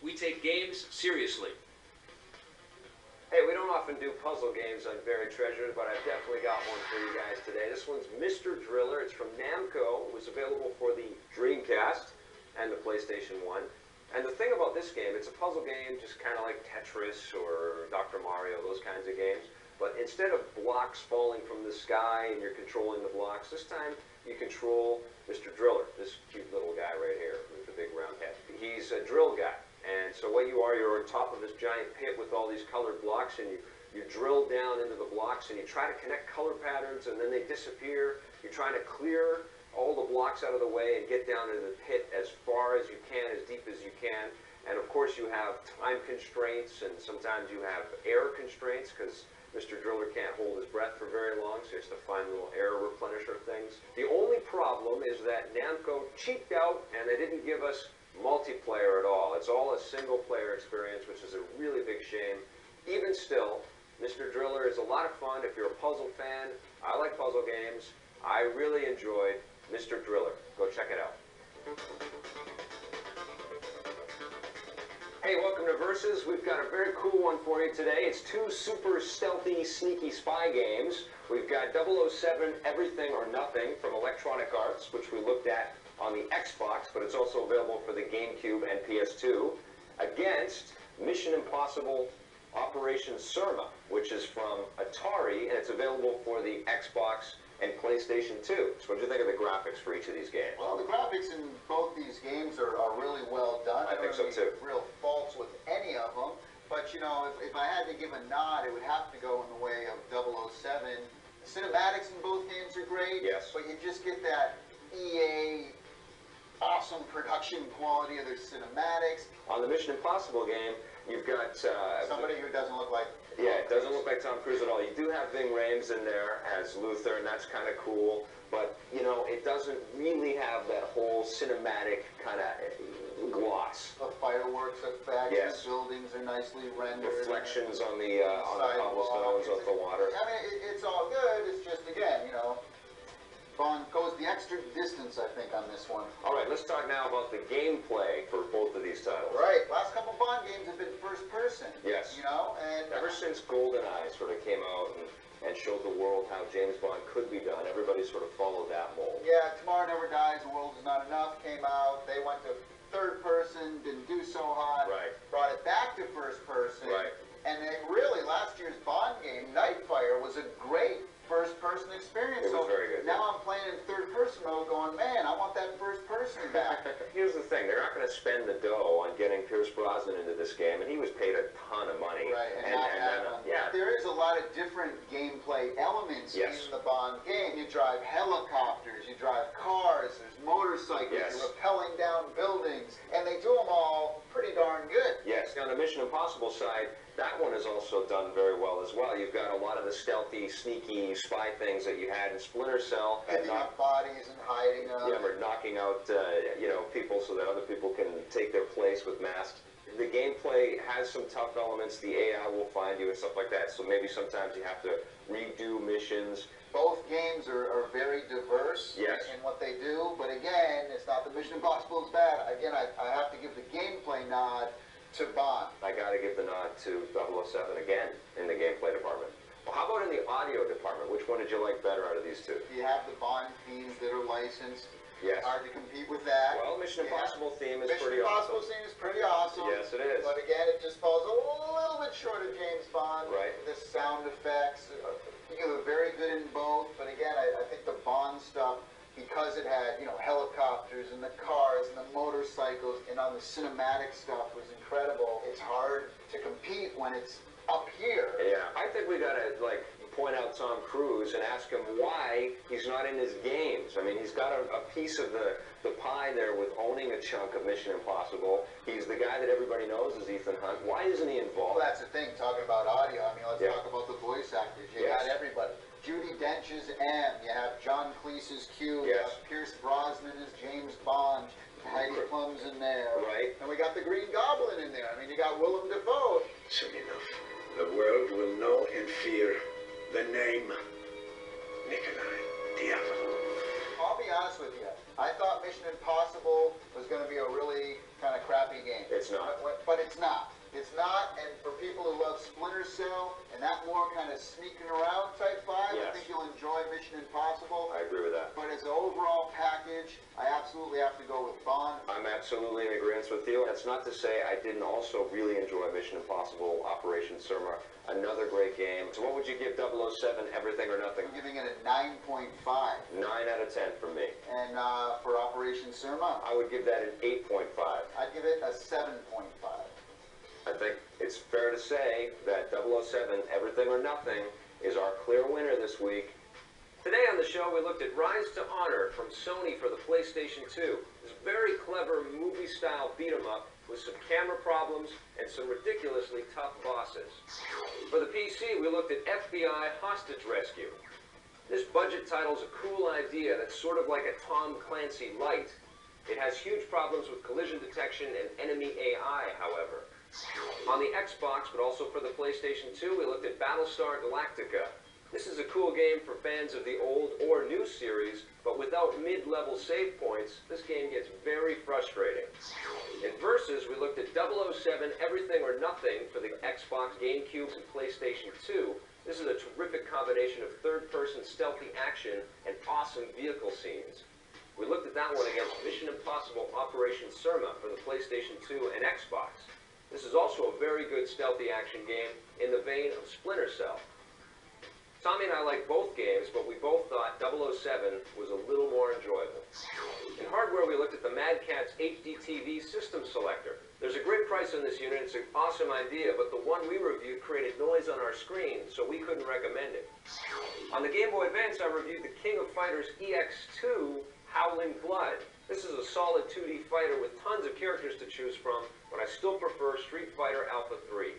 we take games seriously. Hey, we don't often do puzzle games on Buried Treasures, but I've definitely got one for you guys today. This one's Mr. Driller. It's from Namco. It was available for the Dreamcast and the PlayStation 1. And the thing about this game, it's a puzzle game, just kind of like Tetris or Dr. Mario, those kinds of games. But instead of blocks falling from the sky and you're controlling the blocks, this time you control Mr. Driller, this cute little guy right here with the big round head. He's a drill guy. And so what you are, you're on top of this giant pit with all these colored blocks, and you drill down into the blocks and you try to connect color patterns, and then they disappear. You're trying to clear all the blocks out of the way and get down into the pit as far as you can, as deep as you can. And of course you have time constraints, and sometimes you have air constraints because Mr. Driller can't hold his breath for very long, so he has to find little air replenisher things. The only problem is that Namco cheaped out and they didn't give us multiplayer at all. It's all a single player experience, which is a really big shame. Even still, Mr. Driller is a lot of fun if you're a puzzle fan. I like puzzle games. I really enjoyed Mr. Driller. Go check it out. Hey, welcome to Versus. We've got a very cool one for you today. It's two super stealthy, sneaky spy games. We've got 007 Everything or Nothing from Electronic Arts, which we looked at on the Xbox, but it's also available for the GameCube and PS2, against Mission Impossible Operation Surma, which is from Atari, and it's available for the Xbox and PlayStation 2. So what do you think of the graphics for each of these games? Well, the graphics in both these games are really well done. I think so too. Real faults with any of them, but you know, if I had to give a nod, it would have to go in the way of 007. The cinematics in both games are great, yes, but you just get that EA awesome production quality of their cinematics. On the Mission Impossible game, you've got somebody who doesn't look like it doesn't look like Tom Cruise at all. You do have Ving Rhames in there as Luther, and that's kind of cool, but you know, it doesn't really have that whole cinematic kind of gloss. The fireworks effect, yes, the buildings are nicely rendered. Reflections on the cobblestones of the water. I mean, it's all good. It's just, again, you know, Bond goes the extra distance, I think, on this one. All right, let's talk now about the gameplay for both of these titles. Right. Last couple Bond games have been first person. Yes. You know, and ever since GoldenEye sort of came out and showed the world how James Bond could be done, everybody sort of followed that mold. Yeah, Tomorrow Never Dies, The World Is Not Enough came out. They went to third person, didn't do so hot. Right. Brought it back to first person. Right. And then really, last year's Bond game, Nightfire, was a great first-person experience. It was very good. Now I'm playing in third-person mode going, man, I want that first person back. Here's the thing. They're not going to spend the dough on getting Pierce Brosnan into this game, and he was paid a ton of money. Right, yeah. There is a lot of different gameplay elements, yes, in the Bond game. You drive helicopters, you drive cars, there's motorcycles, yes, you're rappelling down buildings, and they do them all pretty darn good. Yes. On the Mission Impossible side, that one is also done very well as well. You've got a lot of the stealthy, sneaky spy things that you had in Splinter Cell. Picking up bodies and hiding them. Yeah, or knocking out, you know, people so that other people can take their place with masks. The gameplay has some tough elements. The AI will find you and stuff like that. So maybe sometimes you have to redo missions. Both games are very diverse, yes, in what they do. But again, it's not the Mission Impossible is bad. Again, I have to give the gameplay nod to Bond. I got to give the nod to 007 again in the gameplay department. Well, how about in the audio department? Which one did you like better out of these two? You have the Bond themes that are licensed. Yes. Hard to compete with that. Well, Mission Impossible theme is pretty awesome. Mission Impossible theme is pretty awesome. Yes, it is. But again, it just falls a little bit short of James Bond. Right. The sound effects, you were very good in both. But again, I think the Bond stuff, because it had, you know, helicopters and the cars and the motorcycles, and on the cinematic stuff was incredible. It's hard to compete when it's up here. Yeah, I think we gotta like point out Tom Cruise and ask him why he's not in his games. I mean, he's got a piece of the pie there with owning a chunk of Mission Impossible. He's the guy that everybody knows is Ethan Hunt. Why isn't he involved? Well, that's the thing, talking about audio. I mean, let's talk about the voice actors. You got everybody. Judi Dench is M. You have John Cleese as Q. You have Pierce Brosnan as James Bond. Heidi Klum's in there. Right. And we got the Green Goblin in there. I mean, you got Willem Dafoe. Soon enough, the world will know and fear the name Nikolai Diavolo. I'll be honest with you. I thought Mission Impossible was going to be a really kind of crappy game. It's not. But it's not. It's not, and for people who love Splinter Cell and that more kind of sneaking around type vibe, I Yes. think you'll enjoy Mission Impossible. I agree with that. But as an overall package, I absolutely have to go with Bond. I'm absolutely in agreement with you. That's not to say I didn't also really enjoy Mission Impossible Operation Surma. Another great game. So what would you give 007 Everything or Nothing? I'm giving it a 9.5. 9 out of 10 from me. And for Operation Surma, I would give that an 8.5. I'd give it a 7.5. I think it's fair to say that 007 Everything or Nothing is our clear winner this week. Today on the show, we looked at Rise to Honor from Sony for the PlayStation 2. This very clever movie-style beat-em-up with some camera problems and some ridiculously tough bosses. For the PC, we looked at FBI Hostage Rescue. This budget title's a cool idea that's sort of like a Tom Clancy light. It has huge problems with collision detection and enemy AI, however. On the Xbox, but also for the PlayStation 2, we looked at Battlestar Galactica. This is a cool game for fans of the old or new series, but without mid-level save points, this game gets very frustrating. In Versus, we looked at 007 Everything or Nothing for the Xbox, GameCube, and PlayStation 2. This is a terrific combination of third-person stealthy action and awesome vehicle scenes. We looked at that one against Mission Impossible Operation Surma for the PlayStation 2 and Xbox. This is also a very good stealthy action game in the vein of Splinter Cell. Tommy and I like both games, but we both thought 007 was a little more enjoyable. In hardware, we looked at the Mad Catz HD TV system selector. There's a great price on this unit, it's an awesome idea, but the one we reviewed created noise on our screen, so we couldn't recommend it. On the Game Boy Advance, I reviewed the King of Fighters EX2 Howling Blood. This is a solid 2D fighter with tons of characters to choose from, but I still prefer Street Fighter Alpha 3.